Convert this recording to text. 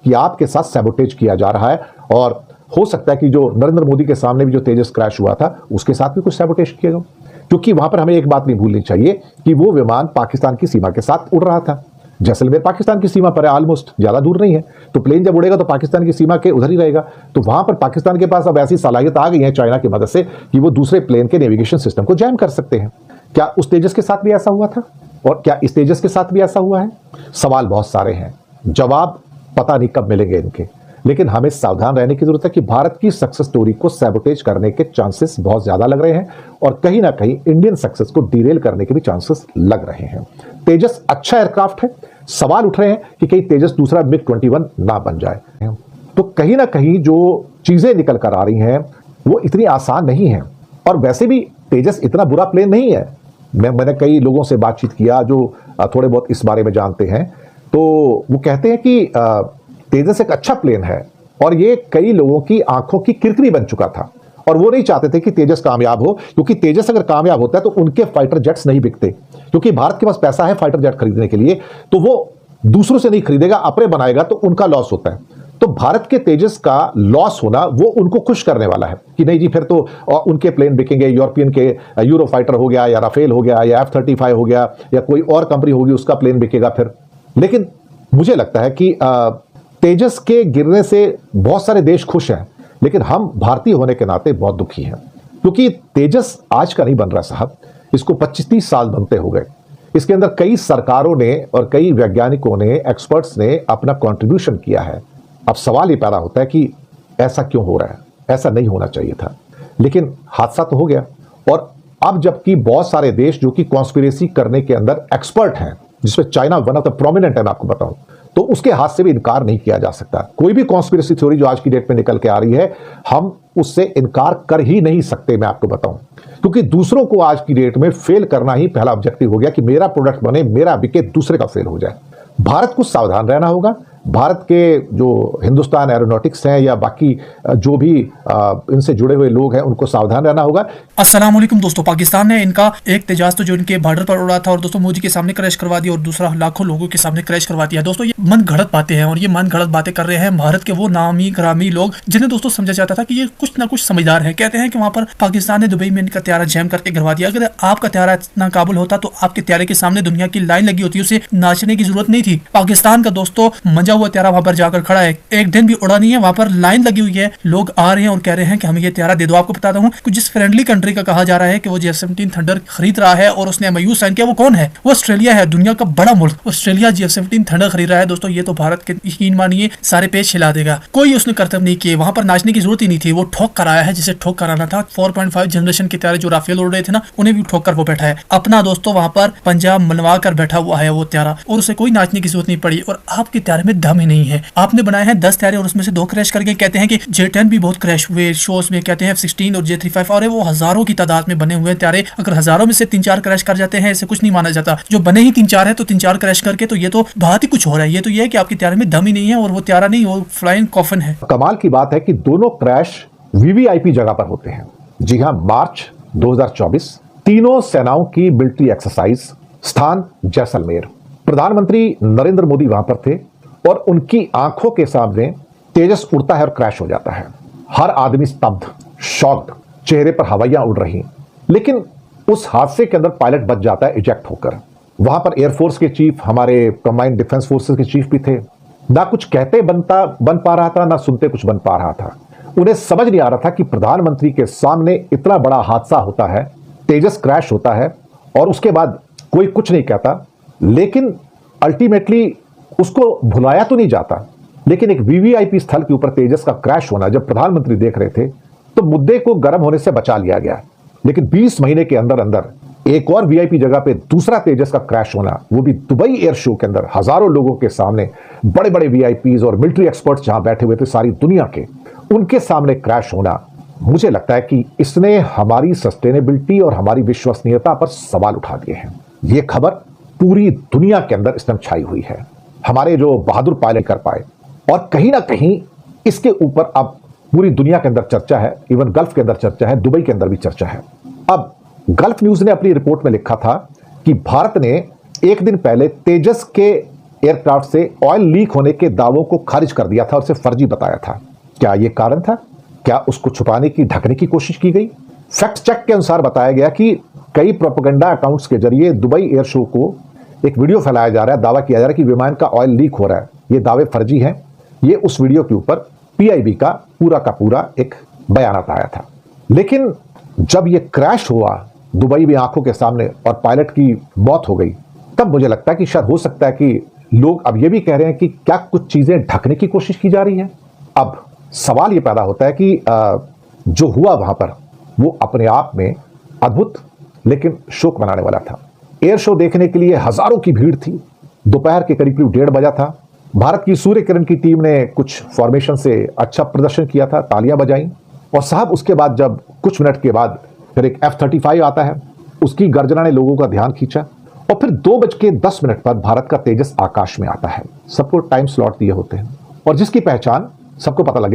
कि आपके साथ सैबोटेज किया जा रहा है, और हो सकता है कि जो नरेंद्र मोदी के सामने भी जो तेजस क्रैश हुआ था उसके साथ भी कुछ सैबोटेज किया गया, क्योंकि वहां पर हमें एक बात नहीं भूलनी चाहिए कि वो विमान पाकिस्तान की सीमा के साथ उड़ रहा था। जैसलमेर पाकिस्तान की सीमा पर है, ऑलमोस्ट, ज्यादा दूर नहीं है, तो प्लेन जब उड़ेगा तो पाकिस्तान की सीमा के उधर ही रहेगा। तो वहां पर पाकिस्तान के पास अब ऐसी सलाहियत आ गई है चाइना की मदद से कि वो दूसरे प्लेन के नेविगेशन सिस्टम को जैम कर सकते हैं। क्या उस तेजस के साथ भी ऐसा हुआ था, और क्या इस तेजस के साथ भी ऐसा हुआ है? सवाल बहुत सारे हैं, जवाब पता नहीं कब मिलेंगे इनके, लेकिन हमें सावधान रहने की जरूरत है कि भारत की सक्सेस स्टोरी को सैबोटेज करने के चांसेस बहुत ज्यादा लग रहे हैं, और कहीं ना कहीं इंडियन सक्सेस को डिरेल करने के भी चांसेस लग रहे हैं। तेजस अच्छा एयरक्राफ्ट है, सवाल उठ रहे हैं कि कहीं तेजस दूसरा MiG-21 ना बन जाए। तो कहीं ना कहीं जो चीजें निकल कर आ रही हैं वो इतनी आसान नहीं है, और वैसे भी तेजस इतना बुरा प्लेन नहीं है। मैंने कई लोगों से बातचीत किया जो थोड़े बहुत इस बारे में जानते हैं, तो वो कहते हैं कि तेजस एक अच्छा प्लेन है, और ये कई लोगों की आंखों की किरकिरी बन चुका था, और वो नहीं चाहते थे कि तेजस कामयाब हो, क्योंकि तेजस अगर कामयाब होता है तो उनके फाइटर जेट्स नहीं बिकते, क्योंकि भारत के पास पैसा है फाइटर जेट खरीदने के लिए, तो वो दूसरों से नहीं खरीदेगा, अपने बनाएगा, तो उनका लॉस होता है। तो भारत के तेजस का लॉस होना वो उनको खुश करने वाला है कि नहीं जी, फिर तो उनके प्लेन बिकेंगे, यूरोपियन के यूरो फाइटर हो गया, या राफेल हो गया, या F-35 हो गया, या कोई और कंपनी होगी उसका प्लेन बिकेगा फिर। लेकिन मुझे लगता है कि तेजस के गिरने से बहुत सारे देश खुश हैं, लेकिन हम भारतीय होने के नाते बहुत दुखी हैं, क्योंकि तेजस आज का नहीं बन रहा साहब, इसको 25-30 साल बनते हो गए। इसके अंदर कई सरकारों ने और कई वैज्ञानिकों ने, एक्सपर्ट्स ने अपना कंट्रीब्यूशन किया है। अब सवाल ये पैदा होता है कि ऐसा क्यों हो रहा है, ऐसा नहीं होना चाहिए था, लेकिन हादसा तो हो गया। और अब जबकि बहुत सारे देश जो कि कॉन्स्पिरेसी करने के अंदर एक्सपर्ट हैं, जिसमें China one of the prominent है, मैं आपको बताऊं, तो उसके हाथ से भी इनकार नहीं किया जा सकता। कोई भी कॉन्स्पिरेसी थ्योरी जो आज की डेट में निकल के आ रही है, हम उससे इनकार कर ही नहीं सकते, मैं आपको बताऊं, क्योंकि दूसरों को आज की डेट में फेल करना ही पहला ऑब्जेक्टिव हो गया कि मेरा प्रोडक्ट बने, मेरा बिके, दूसरे का फेल हो जाए। भारत को सावधान रहना होगा। भारत के जो हिंदुस्तान एरोनॉटिक्स हैं या बाकी जो भी इनसे जुड़े हुए लोग हैं, उनको सावधान रहना होगा। अस्सलाम वालेकुम दोस्तों, पाकिस्तान ने इनका एक तेजाज तो जो इनके बॉर्डर पर उड़ा था और दोस्तों मोदी के सामने क्रैश करवा दिया, और दूसरा लाखों लोगों के सामने क्रैश करवा दिया। दोस्तों ये मन घड़त बातें हैं, और ये मन घड़त बातें कर रहे हैं भारत के वो नामी ग्रामी लोग जिन्हें दोस्तों समझा जाता था कि ये कुछ ना कुछ समझदार है। कहते हैं कि वहां पर पाकिस्तान ने दुबई में इनका त्यारा जैम करके गिरवा दिया। अगर आपका त्यारा इतना काबुल होता तो आपके त्यारे के सामने दुनिया की लाइन लगी होती, उसे नाचने की जरूरत नहीं थी। पाकिस्तान का दोस्तों मंजा हुआ त्यारा वहां पर जाकर खड़ा है, एक दिन भी उड़ा नहीं है, वहां पर लाइन लगी हुई है, लोग आ रहे हैं और कह रहे हैं कि हमें ये त्यारा दे दो। आपको बताता हूं कि जिस फ्रेंडली कंट्री का कहा जा रहा है कि वो F-17 थंडर खरीद रहा है और उसने MOU साइन किया, वो कौन है? वो ऑस्ट्रेलिया है, दुनिया का बड़ा मुल्क। ऑस्ट्रेलिया F-17 थंडर खरीद रहा है दोस्तों, ये तो भारत के यकीन मानिए सारे पेज हिला देगा। कोई उसने कर्तव्य नहीं किए, वहां पर नाचने की जरूरत ही नहीं थी, वो ठोक कर आया है जिसे ठोक कर आना था। 4.5 जनरेशन के त्यारे जो राफेल उड़ रहे थे ना, उन्हें भी ठोक कर वो बैठा है अपना दोस्तों, वहां पर पंजाब मनवा कर बैठा हुआ है वो त्यारा, और उसे कोई नाचने की जरूरत नहीं पड़ी। और आपके त्यारे में दम ही नहीं है। आपने बनाए हैं 10 त्यारे और उसमें से 2 क्रैश करके, कहते हैं कि J-10 भी बहुत क्रैश हुए शोज में, कहते हैं F-16 और J-35, और वो हजारों की तादाद में बने हुए त्यारे। अगर हजारों में से 3-4 क्रैश कर जाते हैं, ऐसे कुछ नहीं माना जाता। जो बने ही 3-4 है तो 3-4 क्रैश करके, तो ये तो बात ही कुछ हो रहा है। ये तो ये है कि आपके त्यारे में दम ही नहीं है, और वो त्यारा नहीं, वो फ्लाइंग कॉफिन है। कमाल की बात है कि दोनों क्रैश VVIP जगह पर होते हैं। जी हां, मार्च 2024, तीनों सेनाओं की मिलिट्री एक्सरसाइज, स्थान जैसलमेर। प्रधानमंत्री नरेंद्र मोदी वहां पर थे, और उनकी आंखों के सामने तेजस उड़ता है और क्रैश हो जाता है। हर आदमी स्तब्ध, शॉक्ड, चेहरे पर हवाइयां उड़ रही। लेकिन उस हादसे के अंदर पायलट बच जाता है इजेक्ट होकर। वहां पर एयरफोर्स के चीफ, हमारे कंबाइंड डिफेंस फोर्सेस के चीफ भी थे। ना कुछ कहते बन पा रहा था, ना सुनते कुछ बन पा रहा था। उन्हें समझ नहीं आ रहा था कि प्रधानमंत्री के सामने इतना बड़ा हादसा होता है, तेजस क्रैश होता है, और उसके बाद कोई कुछ नहीं कहता। लेकिन अल्टीमेटली उसको भुलाया तो नहीं जाता। लेकिन एक VVIP स्थल के ऊपर तेजस का क्रैश होना जब प्रधानमंत्री देख रहे थे, तो मुद्दे को गर्म होने से बचा लिया गया। लेकिन 20 महीने के अंदर अंदर एक और VIP जगह पे दूसरा तेजस का क्रैश होना, वो भी दुबई एयर शो के अंदर, हजारों लोगों के सामने, बड़े बड़े VIPs और मिलिट्री एक्सपर्ट्स जहां बैठे हुए थे सारी दुनिया के, उनके सामने क्रैश होना, मुझे लगता है कि इसने हमारी सस्टेनेबिलिटी और हमारी विश्वसनीयता पर सवाल उठा दिए हैं। ये खबर पूरी दुनिया के अंदर इस टाइम छाई हुई है। हमारे जो बहादुर पायलट कर पाए, और कहीं ना कहीं इसके ऊपर अब पूरी दुनिया के अंदर चर्चा है, इवन गल्फ के अंदर चर्चा है, दुबई के अंदर भी चर्चा है। अब गल्फ न्यूज ने अपनी रिपोर्ट में लिखा था कि भारत ने एक दिन पहले तेजस के एयरक्राफ्ट से ऑयल लीक होने के दावों को खारिज कर दिया था और उसे फर्जी बताया था। क्या यह कारण था? क्या उसको छुपाने की, ढकने की कोशिश की गई? फैक्ट चेक के अनुसार बताया गया कि कई प्रोपेगेंडा अकाउंट्स के जरिए दुबई एयर शो को एक वीडियो फैलाया जा रहा है, दावा किया जा रहा है कि विमान का ऑयल लीक हो रहा है। ये दावे फर्जी हैं। ये उस वीडियो के ऊपर पीआईबी का पूरा एक बयान आया था। लेकिन जब ये क्रैश हुआ दुबई में आंखों के सामने और पायलट की मौत हो गई, तब मुझे लगता है कि शायद हो सकता है कि लोग अब ये भी कह रहे हैं कि क्या कुछ चीजें ढकने की कोशिश की जा रही है। अब सवाल ये पैदा होता है कि जो हुआ वहां पर वो अपने आप में अद्भुत लेकिन शोक मनाने वाला था। एयर शो देखने के लिए हजारों की भीड़ थी। दोपहर के करीब 1:30 बजा था। भारत की सूर्य किरण की टीम ने कुछ फॉर्मेशन से अच्छा प्रदर्शन किया था, तालियां बजाई। और साहब उसके बाद जब कुछ मिनट के बाद फिर एक F-35 आता है, उसकी गर्जना ने लोगों का ध्यान खींचा। और फिर 2:10 पर भारत का तेजस आकाश में आता है। सबको टाइम स्लॉट दिए होते हैं और जिसकी पहचान सबको पता लगे